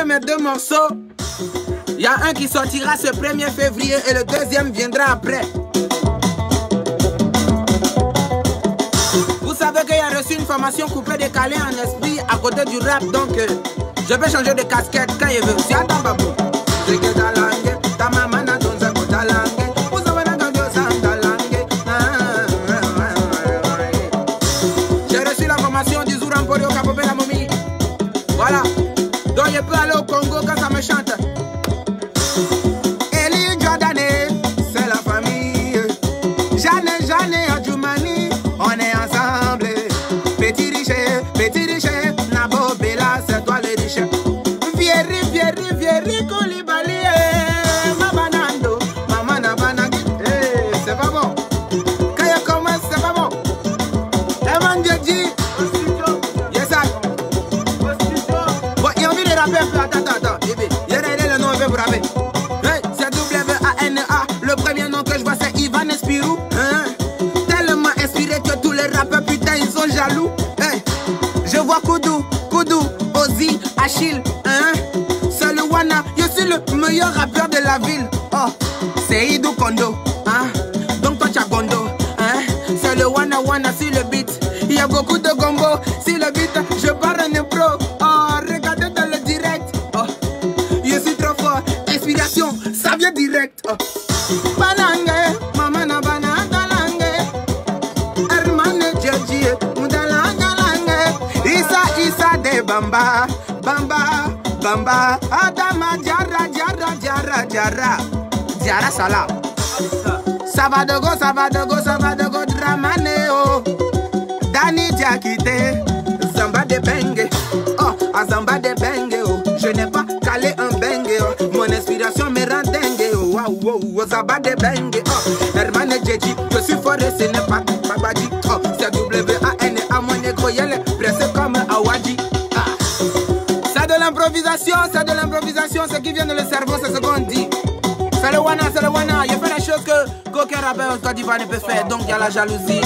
Mes deux morceaux. Il y a un qui sortira ce 1er février et le deuxième viendra après. Vous savez qu'il a reçu une formation coupée décalée en esprit à côté du rap, donc je vais changer de casquette quand il veut. Si attends babou. J'ai reçu la formation du Zourampori au Capopé la momie. Voilà. Donc je peux aller au Congo quand ça me chante. Eli Jordané, c'est la famille. Jeanne, Adjoumani, on est ensemble. Petit riche, Nabo Bella, c'est toi le riche. Vieri, Koulibaly, Mabanando, Mamana Banagi. C'est pas bon. Quand il commence, c'est pas bon. Evan Djedji. Attends, il y a le nom, je vais vous rappeler. C'est W-A-N-A. Le premier nom que je vois, c'est Ivan Espirou. Tellement inspiré que tous les rappeurs, putain, ils sont jaloux. Je vois Koudou, Ozzy, Achille. C'est le Wana, je suis le meilleur rappeur de la ville. Oh, c'est Idou Kondo. Donc toi, tu as Gondo. C'est le Wana sur le beat. Il y a beaucoup de gombo. Si le beat, je pars en pro. Regardez dans le direct. Je suis trop fort. Inspiration, ça vient direct. Banange, mamana banangalange. Hermane Djedji, mudalangalange. Isa de bamba. Adama Diara Sala. Ça va de go, Dramaneo. Dani Diakite, Zamba de Bengue. Zamba de Bengue. Je n'ai pas calé un bengue. Mon inspiration me rend dingue. Wow, Zamba de Bengue. Hermane Djedji, je suis fort et ce n'est pas Babadi. C'est W-A-N-A, mon négro, yelle, pressé comme Awadji. C'est de l'improvisation, ce qui vient de le cerveau, c'est ce qu'on dit. C'est le Wana. Il fait les choses qu'aucun rappeur en Côte d'Ivoire ne peut faire, donc il y a la jalousie.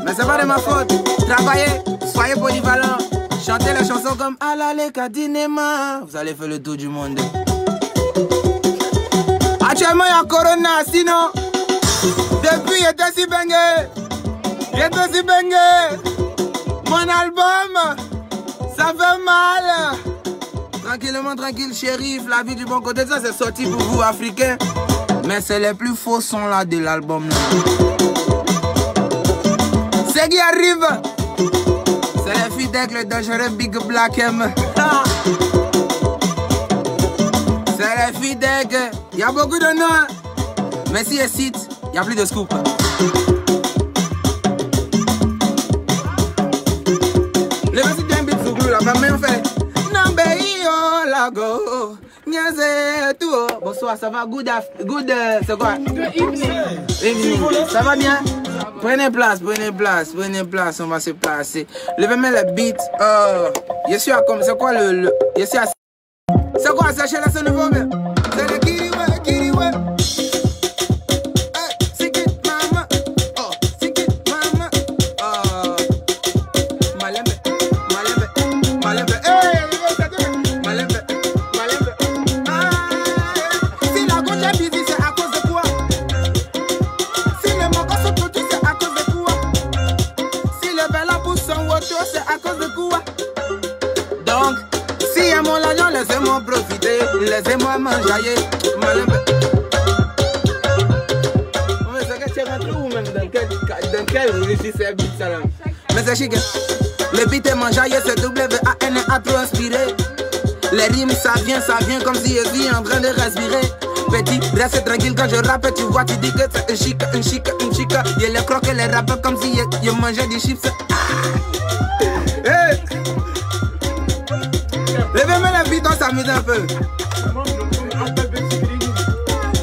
Mais c'est pas de ma faute. Travaillez, soyez polyvalents. Chantez les chansons comme Alale Kadinema. Vous allez faire le tour du monde. Actuellement, il y a Corona, sinon, depuis, j'étais si bangé. Mon album, ça fait mal. Tranquille, shérif, la vie du bon côté, ça c'est sorti pour vous, Africains. Mais c'est les plus faux sons là de l'album. C'est qui arrive. C'est les filles avec le dangereux Big Black M. C'est les filles d'aigle. Il y a beaucoup de noms. Mais si elle cite, il n'y a plus de scoop. Le petit d'un bit souglou là, ma main fait. Lago, bonsoir, ça va? Good, c'est quoi? Evening. Ça va bien? Prenez place, on va se placer. Levez-moi le beat. Je suis à comme, c'est quoi le je suis à... C'est quoi ça chez la ce nouveau même? C'est le Kiriwe. Laissez-moi profiter, laissez-moi manger. Mais c'est que tu es rentré où même dans quel récit c'est beat ça là? Mais c'est chic. Le beat est mangeaillé, c'est W-A-N-A trop inspiré. Les rimes ça vient comme si je suis en train de respirer. Petit, reste tranquille quand je rappe, tu vois, tu dis que c'est une chica. Y'a les crocs et les rappeurs comme si y'a mangé des chips. Hey! Levez-moi la vie, on s'amuse un peu.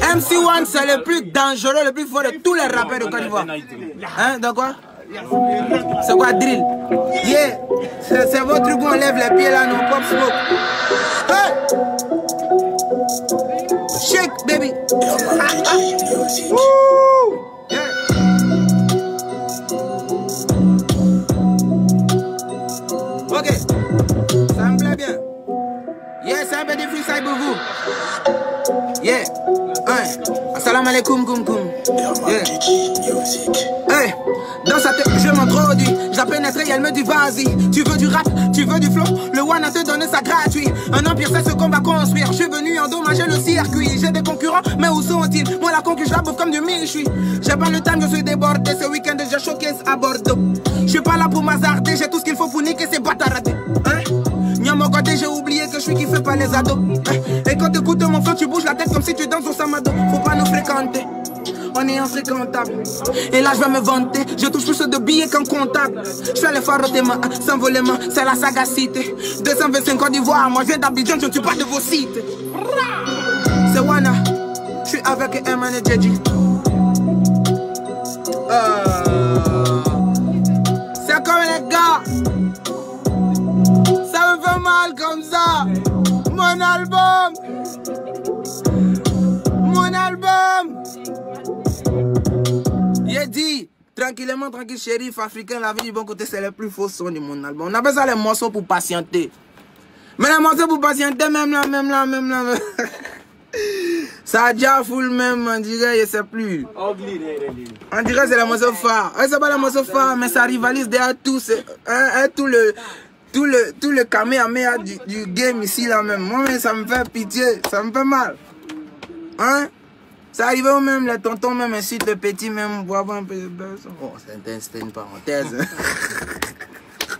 MC1, c'est le plus dangereux, le plus fort de tous les rappeurs de Côte d'Ivoire. Hein, de quoi? C'est quoi drill? Yeah! C'est votre truc où on lève les pieds là, non, pop smoke. Hey! Shake, baby! Woo! Yeah! Ok, ça me plaît bien. Yeah, c'est un peu de freestyle pour vous. Yeah. Assalamu alaikum, yeah. Hey, dans sa tête, je m'introduis. Je la pénétrerai, elle me dit vas-y. Tu veux du rap, tu veux du flow. Le one a te donné ça gratuit. Un empire, c'est ce qu'on va construire. Je suis venu endommager le circuit. J'ai des concurrents, mais où sont-ils? Moi, la concu, je la bouffe comme du méchoui. J'ai pas le time, je suis débordé. Ce week-end, déjà choqué à Bordeaux. Je suis pas là pour m'hasarder. J'ai tout ce qu'il faut pour niquer ces boîtes à rater. Hein? Mon côté, j'ai oublié que je suis kiffé par les ados. Et quand t'écoutes mon flow, tu bouges la tête comme si tu danses au Samado. Faut pas nous fréquenter, on est infréquentable. Et là je vais me vanter, je touche plus de billets qu'un comptable. Je fais l'effort de tes mains, s'envoler mains, c'est la sagacité. 225 Côte d'Ivoire, moi je viens d'Abidjan, je ne suis pas de vos sites. C'est Wana, je suis avec Eman et Djedji. C'est comme les gars. Ça me fait mal comme ça. Mon album. Il dit tranquillement, tranquille, shérif africain, la vie du bon côté, c'est le plus faux son de mon album. On appelle ça les morceaux pour patienter. Mais les morceaux pour patienter, même là. Ça a déjà full même, on dirait, je sais plus. On dirait que c'est les morceaux phares. C'est pas les morceaux phares, mais ça rivalise derrière tout. Tout le kamehameha du game ici là même. Moi même ça me fait pitié, ça me fait mal. Hein? Ça arrive où même les tontons même insultent le petit même pour avoir un peu de buzz. Oh, c'était une parenthèse.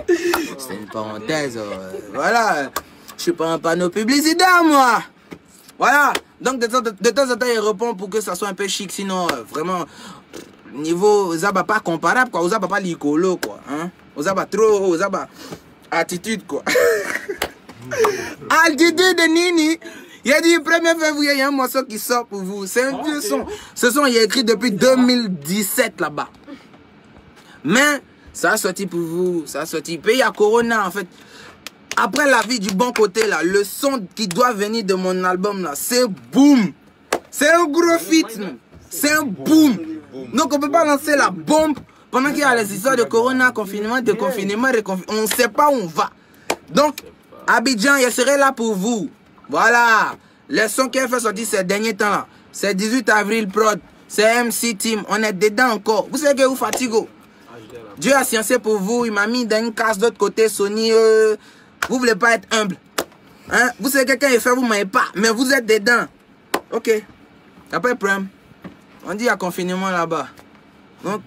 C'était une parenthèse. Voilà. Je suis pas un panneau publicitaire moi. Voilà. Donc de temps en temps il répond pour que ça soit un peu chic. Sinon vraiment niveau Zaba pas comparable quoi. Zaba pas l'icolo quoi. Hein? Zaba trop. Zaba attitude quoi. Attitude de Nini. Il a dit 1er février, il y a un morceau qui sort pour vous. C'est un vieux son. Ce son il est écrit depuis 2017 là-bas. Mais ça a sorti pour vous. Ça a sorti. Puis il y a Corona en fait. Après la vie du bon côté là, le son qui doit venir de mon album là, c'est boom. C'est un gros feat. C'est un boom. Donc on peut pas lancer la bombe pendant qu'il y a les histoires de Corona, confinement, déconfinement, on ne sait pas où on va. Donc, Abidjan, je serai là pour vous. Voilà. Les sons qui a fait sortir ces derniers temps là, c'est 18 avril prod, c'est MC Team, on est dedans encore. Vous savez que vous fatiguez. Dieu a sciencé pour vous, il m'a mis dans une case d'autre côté, Sony. Vous voulez pas être humble. Hein? Vous savez que quelqu'un est fait, vous ne m'aimez pas, mais vous êtes dedans. Ok. Après problème. On dit il y a confinement là-bas. Donc,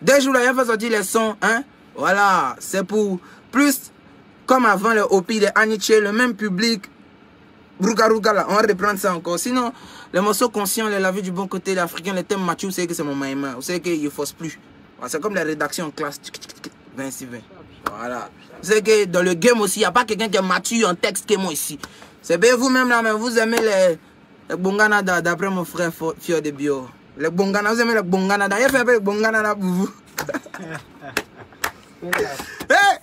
2 jours là, il a fait sortir les sons. Hein? Voilà. C'est pour plus comme avant le Opi de Aniche, le même public. Rouga là, on va reprendre ça encore. Sinon, les morceaux conscients, la vie du bon côté, l'Africain, les thèmes matchus, vous savez que c'est mon maïma. Vous savez qu'il ne force plus. C'est comme la rédaction en classe. 20-20. Voilà. Vous savez que dans le game aussi, il n'y a pas quelqu'un qui est mature en texte que moi ici. C'est bien vous-même là, mais vous aimez les Bonganada, d'après mon frère Fior de Bio. Les Bonganada, vous aimez les Bonganada. Il a fait un peu les Bonganada pour vous. Hey!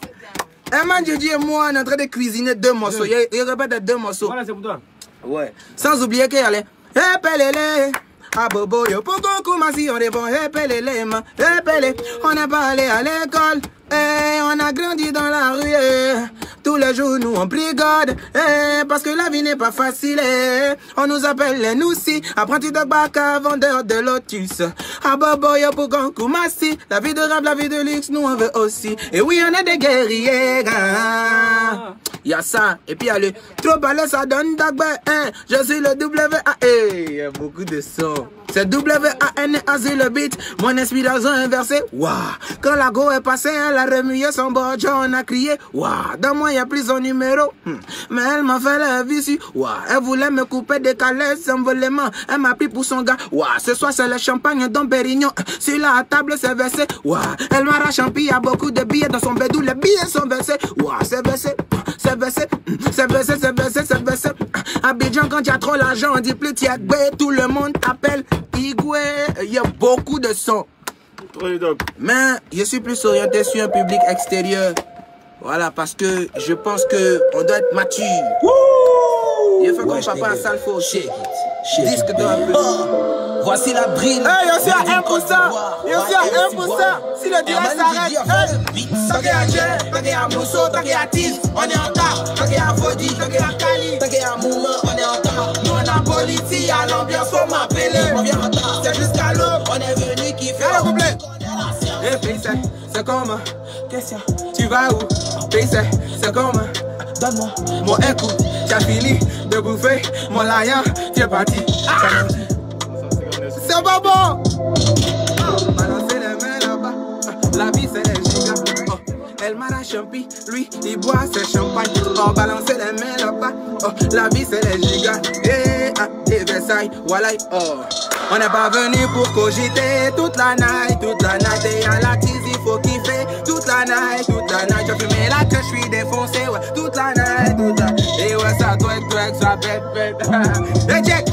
Eman Djedji et moi, on est en train de cuisiner 2 morceaux. Il répète 2 morceaux. Voilà, c'est pour toi. Ouais. Sans oublier qu'il y a les Hépelele. Ah bobo yo, pourquoi Koumassi on répond Hépelele, ma Hépele. On n'est pas allé à l'école. Et on a grandi dans la rue. Tous les jours nous on brigade. Parce que la vie n'est pas facile. On nous appelle les Noussi, apprenti de Baka, vendeur de lotus. Ah bobo yo pour Koumassi. La vie de rêve, la vie de luxe, nous on veut aussi. Et oui on est des guerriers. Il y a ça. Et puis il y a le trop parler ça donne d'agbe. Je suis le WA. Il y a beaucoup de sons. C'est WAN sur le beat. Mon inspiration inversée. Waouh. Quand la go est passée, elle Elle a remué son bordeaux, on a crié. Waouh, dans moi, il n'y a plus son numéro. Mais elle m'a fait la visite. Waouh, elle voulait me couper des calèches sans volement. Elle m'a pris pour son gars. Waouh, ce soir, c'est le champagne dans Pérignon. Sur la table, c'est versé. Waouh, elle m'a rachampé. Il y a beaucoup de billets dans son bédou. Les billets sont versés. Waouh, c'est versé. C'est versé. C'est versé, c'est versé, c'est versé. Abidjan, quand il y a trop l'argent, on dit plus Tiagbe. Tout le monde t'appelle Igwe. Il y a beaucoup de sons. Mais je suis plus orienté sur un public extérieur. Voilà, parce que je pense qu'on doit être mature. Il faut comme papa à Salfo. Disque de un peu. Voici la drill. Hey, yo, c'est à 1%. Yo, c'est à 1%. Si le direct s'arrête. T'inquiète à Dje, t'inquiète à Mousso, t'inquiète à Tiz, on est en retard. T'inquiète à Fodi, t'inquiète à Kali, t'inquiète à Mouma, on est en retard. Nous on a politique, à l'ambiance, on m'appelle. On vient en retard, c'est jusqu'à l'aube. On est venu kiffer. Allez, couplet. Eh, Payse, c'est comment? Question, tu vas où? Payse, c'est comment? Donne-moi mon écoute. J'ai fini de bouffer mon laïen, tu es parti. C'est pas bon. Balancer les mains là-bas. La vie c'est les gigas. Oh, elle m'a champi, lui il boit ses champagne. Oh, balancer les mains là-bas. Oh, la vie c'est les gigas. Et Versailles, voilà. Oh, on n'est pas venu pour cogiter toute la night, toute la night. Et à la tease il faut kiffer toute la night, toute la night. J'ai fumé là que je suis défoncé, ouais, toute la night, toute la. Et ouais ça twerk, ça pète. Et check.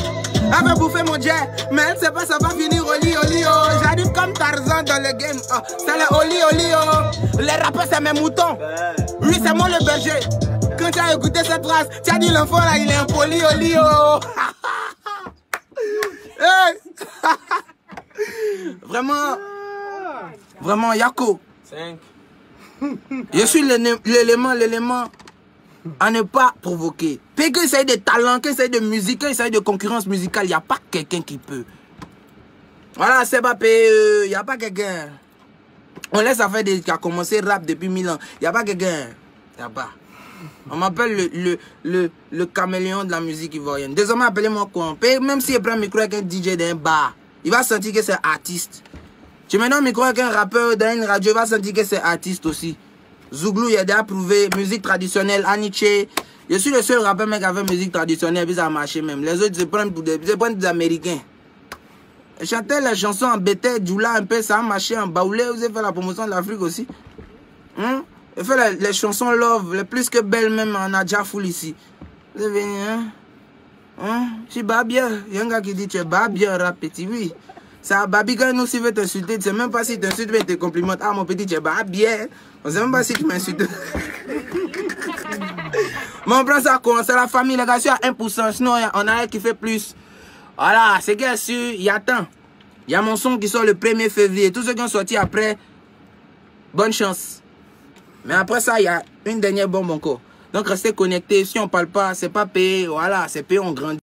Elle veut bouffer mon jet, mais elle sait pas ça va finir au lit, oh. J'arrive comme Tarzan dans le game, oh. C'est le oli, oh. Les rappeurs c'est mes moutons, lui c'est moi le berger. Quand tu as écouté cette phrase, tu as dit l'enfant là il est impoli, oli, oh. Hey. Vraiment Yako. 5. Je suis l'élément à ne pas provoquer. Puis qu'il s'agit de talent, qu'il s'agit de musique, qu'il s'agit de concurrence musicale, il n'y a pas quelqu'un qui peut. Voilà, c'est pas il n'y a pas quelqu'un. On laisse ça faire qui a commencé rap depuis 1000 ans. Il n'y a pas quelqu'un. Il n'y a pas. On m'appelle le caméléon de la musique ivoirienne. Désormais, appelez-moi quoi. Même si je prends un micro avec un DJ d'un bar, il va sentir que c'est artiste. Tu mets un micro avec un rappeur dans une radio, il va sentir que c'est artiste aussi. Zouglou, il a déjà prouvé, musique traditionnelle, Aniche. Je suis le seul rappeur mec qui a fait musique traditionnelle, puis ça a marché même. Les autres se prennent pour des Américains. Je chantais les chansons en bété, Djoula un peu, ça a marché en baoulé. Vous avez fait la promotion de l'Afrique aussi. J'ai fait les chansons love, les plus que belles même en Adja Full ici. Vous avez venu, je suis babia. Il y a un gars qui dit tu es babia, rap petit, oui. Ça, Babi, quand nous, si veut t'insulter, tu sais même pas si t'insultes, mais te complimente. Ah, mon petit, tu es babia. On sait même pas si tu m'insultes. Mais on prend ça quoi? C'est la famille, les gars, sur 1%. Sinon, on a qui fait plus. Voilà, c'est que sûr, il y a temps. Il y a mon son qui sort le 1er février. Tous ceux qui ont sorti après, bonne chance. Mais après ça, il y a une dernière bombe encore. Donc, restez connectés. Si on parle pas, c'est pas payé. Voilà, c'est payé, on grandit.